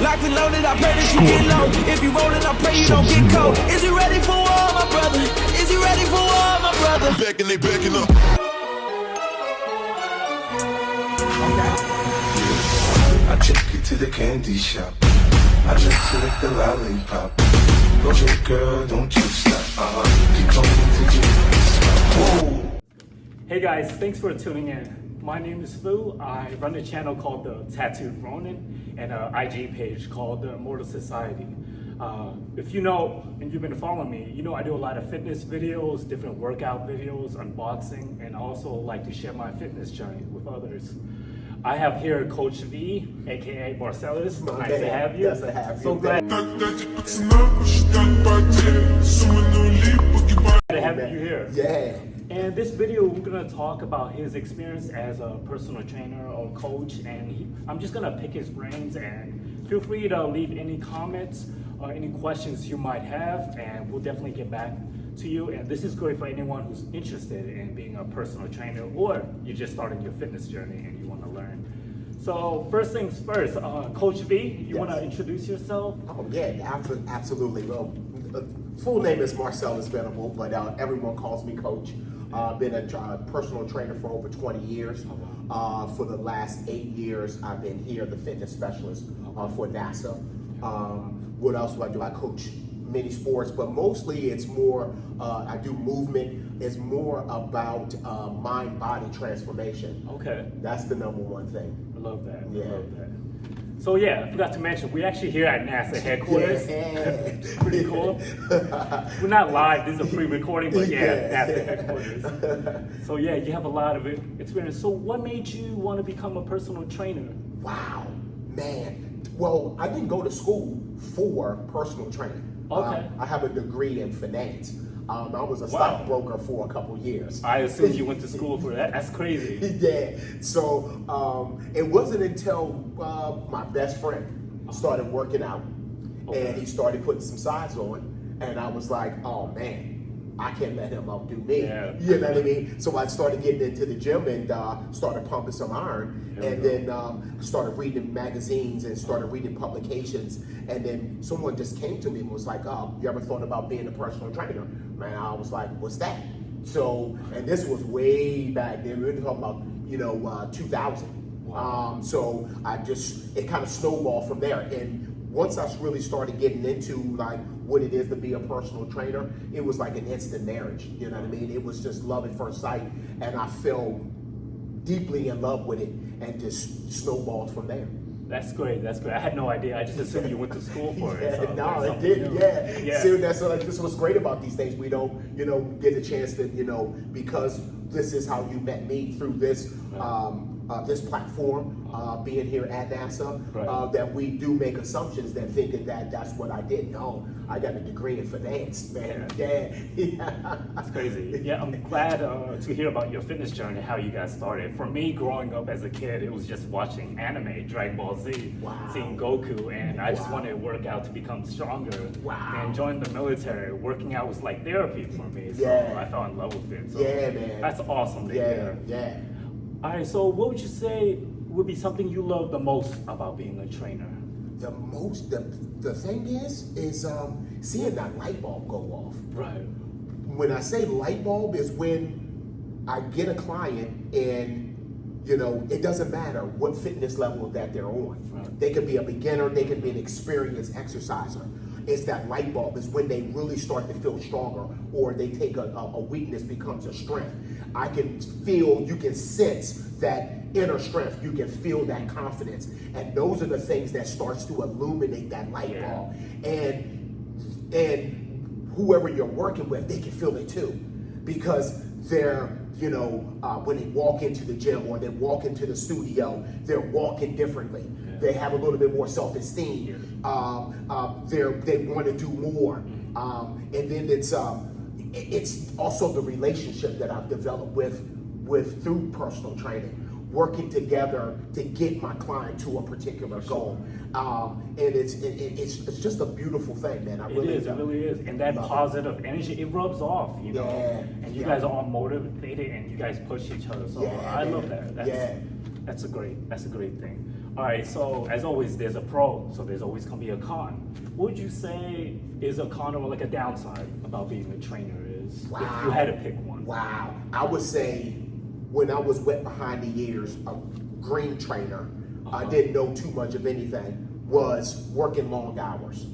Locked and loaded, I pray that you get low. If you rollin', I pray you don't get cold. Is you ready for war, my brother? Is you ready for war, my brother? Backing, they backing up. I take you to the candy shop. I let you lick the lollipop. Go ahead, girl, don't you stop. Keep going to you. Hey guys, thanks for tuning in. My name is Fu. I run a channel called The Tattooed Ronin and an IG page called The Immortal Society. If you know, and you've been following me, you know I do a lot of fitness videos, different workout videos, unboxing, and also like to share my fitness journey with others. I have here Coach V, aka Marceleus. Nice to have you. Yes, I have you. So glad to have you here. Yeah. And this video, we're gonna talk about his experience as a personal trainer or coach, and I'm just gonna pick his brains, and feel free to leave any comments or any questions you might have, and we'll definitely get back to you. And this is great for anyone who's interested in being a personal trainer, or you're just starting your fitness journey and you wanna learn. So first things first, Coach V, you wanna introduce yourself? Oh yeah, absolutely. Well, full name is Marcellus Venable, but everyone calls me Coach. Been a personal trainer for over 20 years. For the last 8 years, I've been here, the fitness specialist for NASA. What else do? I coach many sports, but mostly it's more, I do movement. It's more about mind-body transformation. Okay. That's the number one thing. I love that. Yeah. I love that. So yeah, I forgot to mention, we're actually here at NASA headquarters. Yeah. Pretty cool. We're not live, this is a pre-recording, but yeah, NASA headquarters. So yeah, you have a lot of experience. So what made you want to become a personal trainer? Wow, man. Well, I didn't go to school for personal training. Okay. I have a degree in finance. I was a stockbroker for a couple years. I assume you went to school for that. That's crazy. Yeah. So it wasn't until my best friend started working out, and he started putting some size on, and I was like, oh man, I can't let him outdo me. Yeah. You know what I mean? So I started getting into the gym and started pumping some iron, and then started reading magazines and started reading publications. And then someone just came to me and was like, oh, you ever thought about being a personal trainer? Man, I was like, what's that? So, and this was way back then. We were talking about, 2000. Wow. So it kind of snowballed from there. And once I really started getting into like what it is to be a personal trainer, it was like an instant marriage. You know what I mean? It was just love at first sight, and I fell deeply in love with it, and just snowballed from there. That's great. That's great. I had no idea. I just assumed you went to school for it. So No, it didn't. Yeah. Yeah. See, that's this what's great about these things. We don't, get a chance to, because this is how you met me through this. This platform, being here at NASA, that we do make assumptions that thinking that that's what I did. No, I got a degree in finance, man. Yeah. That's crazy. Yeah, I'm glad to hear about your fitness journey, how you guys started. For me, growing up as a kid, it was just watching anime, Dragon Ball Z, seeing Goku, and I just wanted to work out to become stronger. And join the military. Working out was like therapy for me, so I fell in love with it. So man. That's awesome to hear. Yeah. All right, so what would you say would be something you love the most about being a trainer? The thing is seeing that light bulb go off. Right. When I say light bulb is when I get a client and, it doesn't matter what fitness level that they're on. Right. They could be a beginner, they could be an experienced exerciser. It's that light bulb is when they really start to feel stronger, or they take a weakness becomes a strength. I can feel, you can sense that inner strength, you can feel that confidence. And those are the things that starts to illuminate that light bulb. And whoever you're working with, they can feel it too. Because they're, when they walk into the gym or they walk into the studio, they're walking differently. They have a little bit more self-esteem. They want to do more. And then it's also the relationship that I've developed with through personal training, working together to get my client to a particular goal. And it's just a beautiful thing, man. It really is. And that positive energy, it rubs off, And you guys are all motivated and you guys push each other. So I love that. That's a great thing. All right, so as always, there's a pro, so there's always gonna be a con. What would you say is a con or like a downside about being a trainer is, if you had to pick one? Wow. I would say when I was wet behind the ears, a green trainer, I didn't know too much of anything, was working long hours.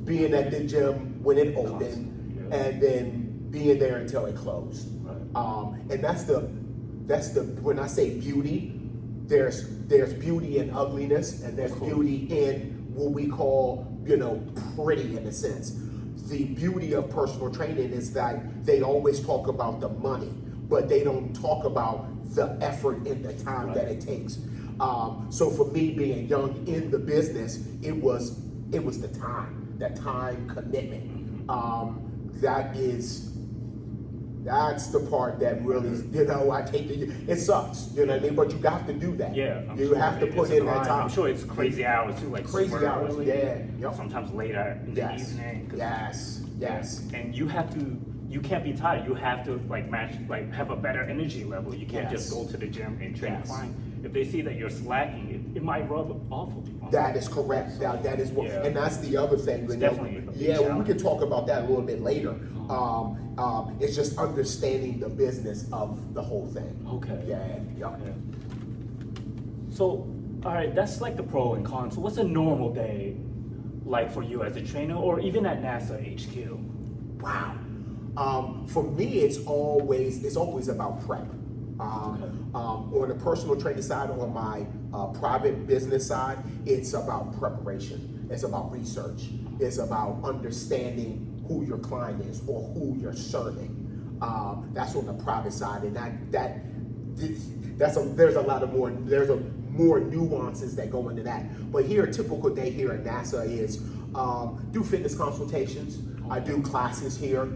Being at the gym when it opened, and then being there until it closed. Right. And that's the when I say beauty, there's beauty in ugliness, and there's beauty in what we call, pretty in a sense. The beauty of personal training is that they always talk about the money, but they don't talk about the effort and the time that it takes. So for me, being young in the business, it was the time commitment. That's the part that really, I take it sucks, you know what I mean? But you have to do that. Yeah, you have to put in that time. I'm sure it's crazy hours too, like crazy super hours. early, Yeah. sometimes later in the evening. Yes. And you can't be tired. You have to have a better energy level. You can't just go to the gym and train fine. If they see that you're slacking, it might rub off on them. That is correct. That is what, and that's the other thing. It's definitely a big we challenge. can talk about that a little bit later. It's just understanding the business of the whole thing. Okay. Yeah. Okay. So, all right, that's like the pro and con. So, what's a normal day like for you as a trainer, or even at NASA HQ? Wow. For me, it's always about prep. On the personal training side, on my private business side, it's about preparation. It's about research. It's about understanding who your client is or who you're serving. That's on the private side, and there's a more nuances that go into that. But here, a typical day here at NASA is do fitness consultations. I do classes here.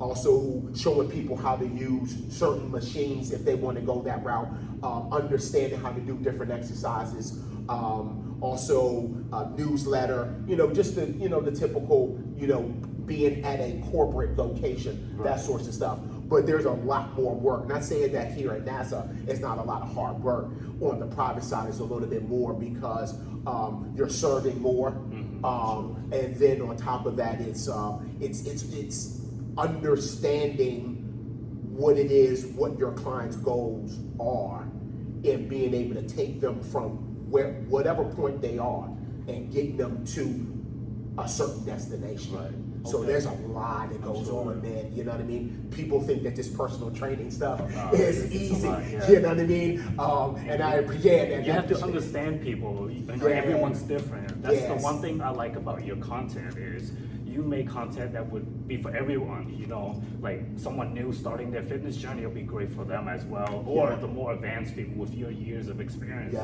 Also showing people how to use certain machines if they want to go that route. Understanding how to do different exercises. Also newsletter. Just the typical. Being at a corporate location, that sorts of stuff. But there's a lot more work. Not saying that here at NASA it's not a lot of hard work. On the private side, it's a little bit more because you're serving more, and then on top of that, it's understanding what it is, what your client's goals are, and being able to take them from whatever point they are and get them to a certain destination. Right. So there's a lot that goes on, man. You know what I mean? People think that this personal training stuff is easy. You know what I mean? You have to understand people. Everyone's different. That's the one thing I like about your content is you make content that would be for everyone. Like someone new starting their fitness journey will be great for them as well, or the more advanced people with your years of experience.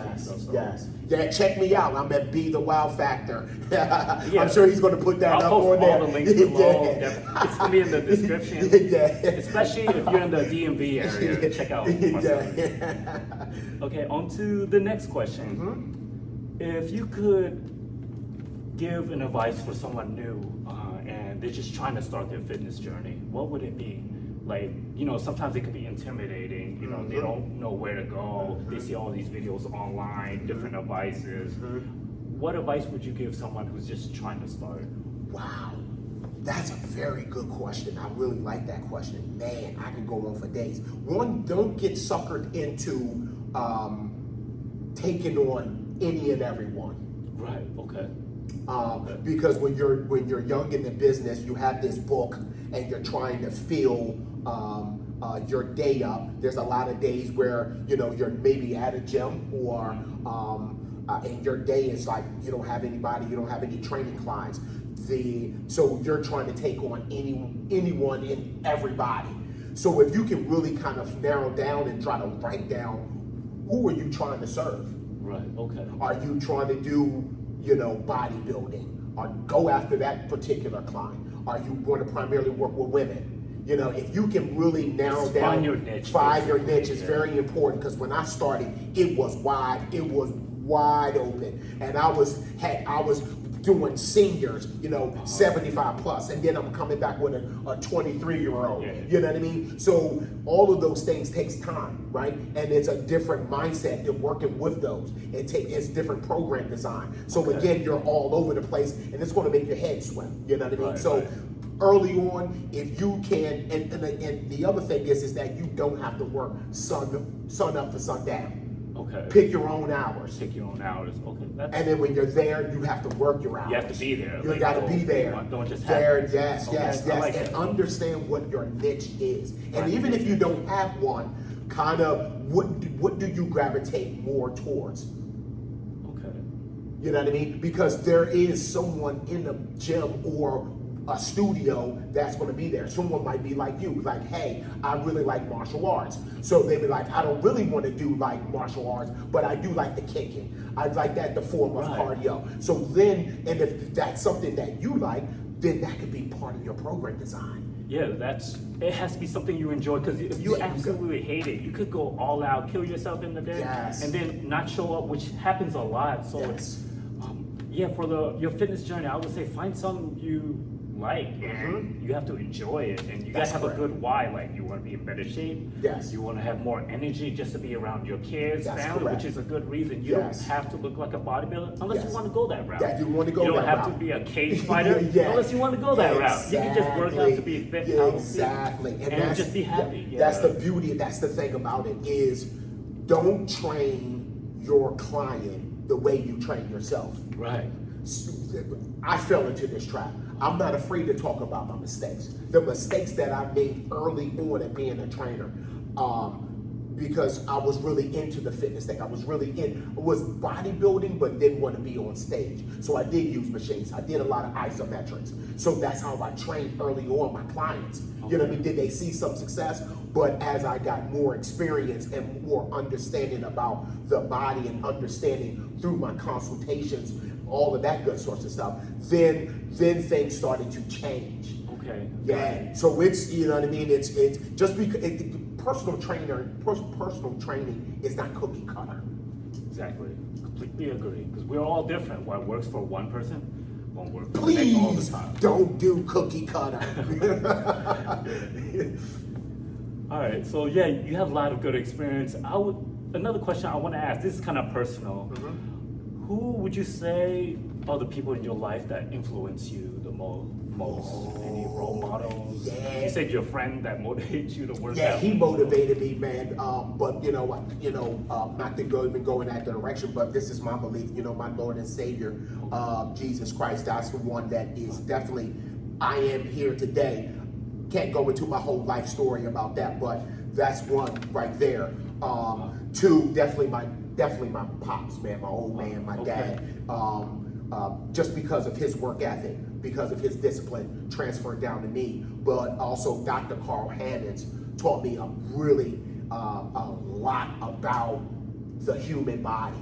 Yeah, check me out. I'm at Be the Wow Factor. I'm sure he's going to put that I'll up post on there. all the links below. It's going to be in the description. Especially if you're in the DMV area. Check out Marceleus. Okay, on to the next question. If you could give an advice for someone new and they're just trying to start their fitness journey, what would it be? Like, sometimes it could be intimidating. They don't know where to go. They see all these videos online, different advices. What advice would you give someone who's just trying to start? Wow, that's a very good question. I really like that question. Man, I can go on for days. One, don't get suckered into taking on any and everyone. Right. Okay. Because when you're young in the business, you have this book and you're trying to fill your day up. There's a lot of days where you're maybe at a gym or and your day is like you don't have anybody, you don't have any training clients. So you're trying to take on anyone and everybody. So if you can really kind of narrow down and try to write down who are you trying to serve? Right. Okay. Are you trying to do bodybuilding, or go after that particular client? Are you going to primarily work with women? If you can really narrow down, find your niche. Find your niche is very important, because when I started, it was wide open, and I was doing seniors, 75 plus, and then I'm coming back with a 23-year-old. Yeah. You know what I mean? So all of those things takes time, right? And it's a different mindset in working with those. It's different program design. So again, you're all over the place, and it's going to make your head swim. You know what I mean? Right, So right. early on, if you can, and the other thing is that you don't have to work sun up to sundown. Okay. Pick your own hours. Pick your own hours. Okay. And then when you're there, you have to work your hours. You have to be there. You Like, got to be there. Don't just there. have. Yes, Okay, yes, I yes. like And that. understand what your niche is. And Right. even if you don't have one, kind of what do you gravitate more towards? Okay. You know what I mean? Because there is someone in a gym or a studio that's going to be there. Someone might be like you, like, hey, I really like martial arts. So they be like, I don't really want to do like martial arts, but I do like the kicking. I like that, the form of Right. cardio. So then, and if that's something that you like, then that could be part of your program design. Yeah, it has to be something you enjoy, because if you Yeah, absolutely hate it, you could go all out, kill yourself in the day, Yes. and then not show up, which happens a lot. So Yes. yeah, for your fitness journey, I would say find something you like, and you have to enjoy it, and you That's gotta have correct. a good why. Like, you want to be in better shape. Yes. You want to have more energy just to be around your kids, That's family, correct. which is a good reason. You Yes. don't have to look like a bodybuilder unless Yes. you want to go that route. That you want to go You don't that have route. to be a cage fighter Yeah. unless you want to go that route. You can just work out to be fit, healthy, Exactly. and that's, just be happy. Yeah. That's the beauty. That's the thing about it is, don't train your client the way you train yourself. Right. I fell into this trap. I'm not afraid to talk about my mistakes. The mistakes that I made early on at being a trainer, because I was really into the fitness thing. I was bodybuilding, but didn't want to be on stage. So I did use machines. I did a lot of isometrics. So that's how I trained early on my clients. You know what I mean? Did they see some success? But as I got more experience and more understanding about the body and understanding through my consultations, all of that good sorts of stuff, then things started to change. Okay. Yeah. So it's, you know what I mean? It's just because personal training is not cookie cutter. Exactly. Completely agree. Because we're all different. What works for one person won't work for the next all the Please time. don't do cookie cutter. All right. So yeah, you have a lot of good experience. Another question I want to ask. This is kind of personal. Who would you say are the people in your life that influence you the most? Any role models? Yeah. You said your friend that motivates you to work Yeah, out. he motivated me, man. But not to go in that direction, but this is my belief. My Lord and Savior, Jesus Christ. That's the one that is definitely. I am here today. Can't go into my whole life story about that, but that's one right there. Two, definitely my pops, man, my old man, my dad. Just because of his work ethic, because of his discipline transferred down to me, but also Dr. Carl Hammonds taught me a lot about the human body.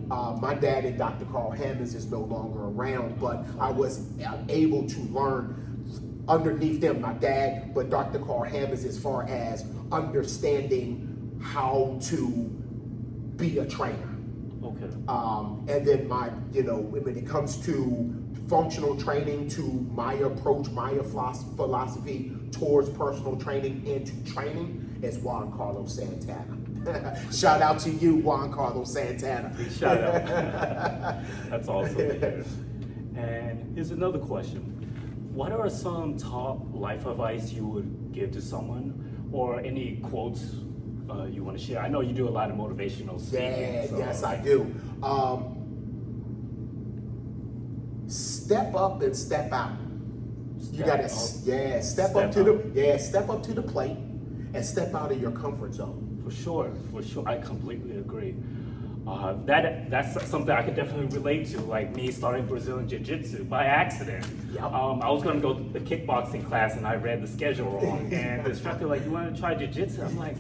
My dad and Dr. Carl Hammonds is no longer around, but I was able to learn underneath them, my dad, but Dr. Carl Hammonds as far as understanding how to be a trainer. Okay. And then when it comes to functional training, to my approach, my philosophy towards personal training and to training is Juan Carlos Santana. Shout out to you, Juan Carlos Santana. Shout out. That's awesome to hear. And here's another question. What are some top life advice you would give to someone, or any quotes you want to share? I know you do a lot of motivational speaking. Yeah, so. yes, I do. Step up and step out. You gotta, step up to the plate and step out of your comfort zone. For sure. I completely agree. That's something I could definitely relate to, like me starting Brazilian Jiu-Jitsu by accident. Yep. I was going to go to the kickboxing class and I read the schedule wrong, and the instructor like, you want to try Jiu-Jitsu? I'm like,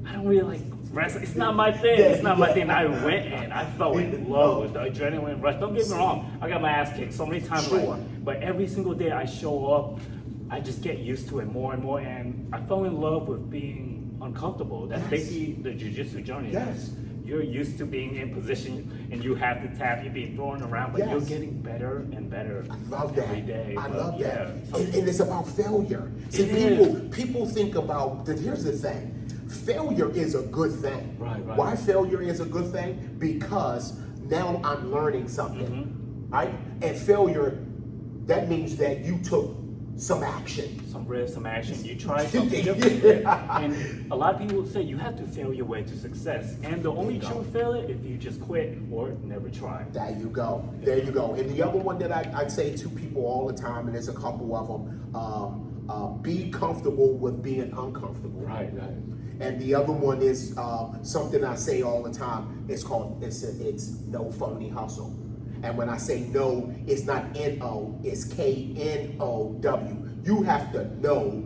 I don't really like wrestling. It's not my thing. It's not my thing. I went and I fell in love with the adrenaline rush. Don't get me wrong. I got my ass kicked so many times. Sure. But every single day I show up, I just get used to it more and more, and I fell in love with being uncomfortable. That's basically the jiu-jitsu journey. Yes. you're used to being in position and you have to tap, you're being thrown around, but you're Yes. getting better and better Love that. every day. I But love that. so- And it's about failure. See, It people think about that. Here's the thing. Failure is a good thing. Right. Why failure is a good thing? Because now I'm learning something. Mm-hmm. Right? And failure, that means that you took some action. some risk, some action, you try something different. Yeah. And a lot of people say you have to fail your way to success. And the only true failure if you just quit or never try. There you go. There you go. And the other one that I'd say to people all the time, and there's a couple of them, be comfortable with being uncomfortable. Right. And the other one is something I say all the time. It's no phony hustle. And when I say no, it's not N-O, it's K-N-O-W. You have to know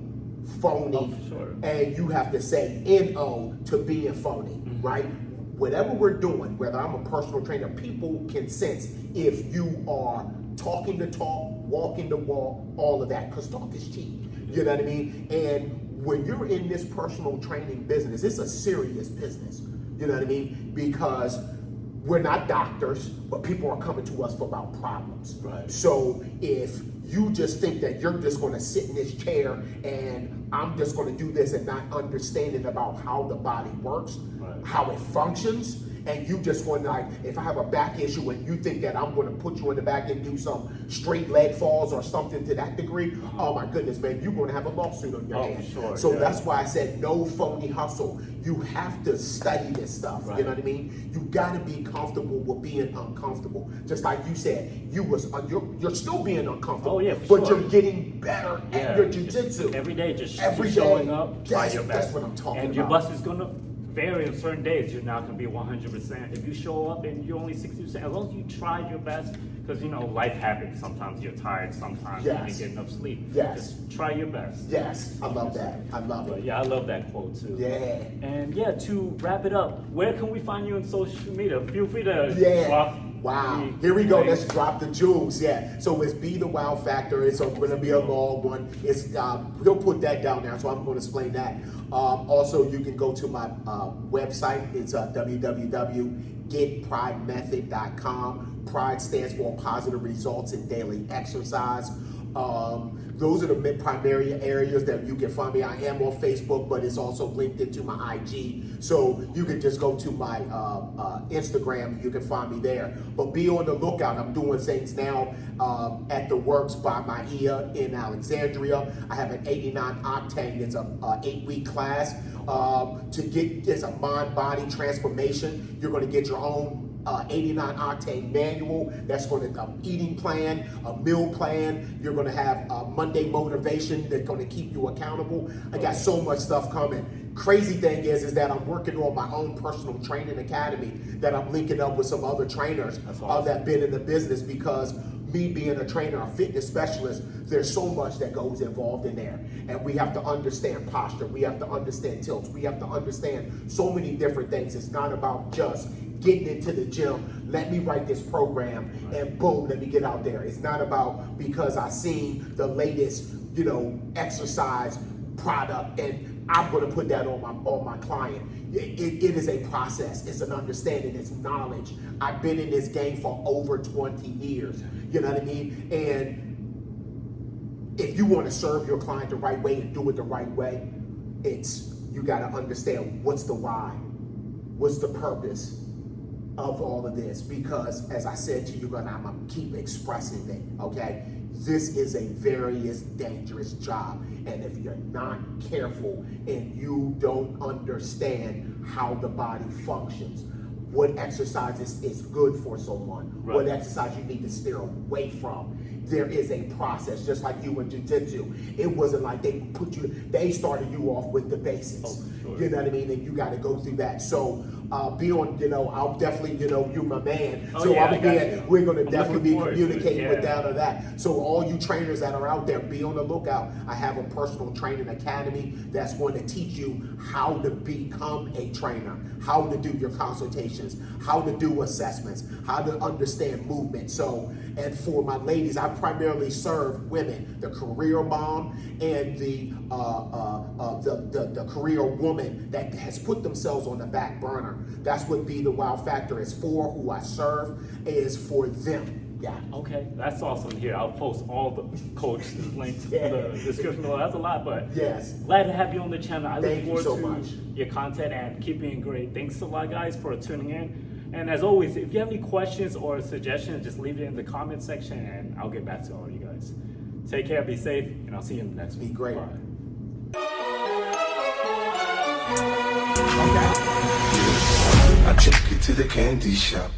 phony, Oh, for sure. and you have to say N-O to being phony, right? Whatever we're doing, whether I'm a personal trainer, people can sense if you are talking the talk, walking the walk, all of that, because talk is cheap. You know what I mean? And when you're in this personal training business, it's a serious business. You know what I mean? Because we're not doctors, but people are coming to us for about problems. Right. So if you just think that you're just going to sit in this chair and I'm just going to do this and not understanding about how the body works, Right. how it functions, and you just want to, like, if I have a back issue and you think that I'm going to put you in the back and do some straight leg falls or something to that degree, oh my goodness, man, you're going to have a lawsuit on your hands. For sure, So yeah. that's why I said no phony hustle. You have to study this stuff. Right. You know what I mean? You got to be comfortable with being uncomfortable. Just like you said, you're still being uncomfortable. Oh, yeah, for but sure. you're getting better at your jujitsu. Every day, just Every showing day. up, try That's- your best. that's what I'm talking and your about. bus is gonna vary on certain days. You're not gonna be 100%. If you show up and you're only 60%, as long as you try your best, because life happens. Sometimes you're tired. Sometimes you Yes. didn't get enough sleep. Yes. Just try your best. Yes, I love that. I love But it. yeah, I love that quote too. Yeah. And yeah, to wrap it up, where can we find you on social media? Feel free to Yeah. drop. Wow. any Here we go. links. Let's drop the jewels. Yeah. So it's Be the Wow Factor. It's going to be a long one. It's he'll put that down there, so I'm going to explain that. Also, you can go to my website. It's www.getpridemethod.com. Pride stands for positive results in daily exercise. Those are the primary areas that you can find me. I am on Facebook, but it's also linked into my IG. So you can just go to my Instagram. You can find me there. But be on the lookout. I'm doing things now at the Works by Maia in Alexandria. I have an 89 octane. It's a 8-week class it's a mind-body transformation. You're going to get your own 89 octane manual. That's going to eating plan, a meal plan. You're going to have Monday motivation that's going to keep you accountable. I got so much stuff coming. Crazy thing is that I'm working on my own personal training academy that I'm linking up with some other trainers that been in the business, because me being a trainer, a fitness specialist, there's so much that goes involved in there. And we have to understand posture. We have to understand tilts. We have to understand so many different things. It's not about just getting into the gym, let me write this program and boom, let me get out there. It's not about because I seen the latest, exercise product and I'm going to put that on my client. It is a process. It's an understanding. It's knowledge. I've been in this game for over 20 years. You know what I mean? And if you want to serve your client the right way and do it the right way, you got to understand what's the why, what's the purpose of all of this. Because as I said to you, and I'm going to keep expressing it, okay? This is a very dangerous job. And if you're not careful and you don't understand how the body functions, what exercises is good for someone, what exercise you need to steer away from, there is a process, just like you in jiu-jitsu. It wasn't like they started you off with the basics. You know what I mean? And you got to go through that. So be on, I'll definitely, you're my man. We're going to definitely be communicating with that or that. So all you trainers that are out there, be on the lookout. I have a personal training academy that's going to teach you how to become a trainer, how to do your consultations, how to do assessments, how to understand understand movement. So, and for my ladies, I primarily serve women, the career mom and the career woman that has put themselves on the back burner. That's what Be the Wow Factor is for. Who I serve is for them. Yeah. Okay, that's awesome to hear. I'll post all the coach links in the description below. That's a lot, but Yes. glad to have you on the channel. I Thank you look so forward much. to your content and keep being great. Thanks a lot, guys, for tuning in. And as always, if you have any questions or suggestions, just leave it in the comment section and I'll get back to all you guys. Take care, be safe, and I'll see you in the next one. Be great. Bye. I take you to the candy shop.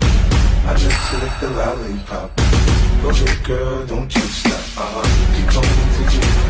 I just select the lollipop. Go ahead, girl, don't you stop. Keep going to you.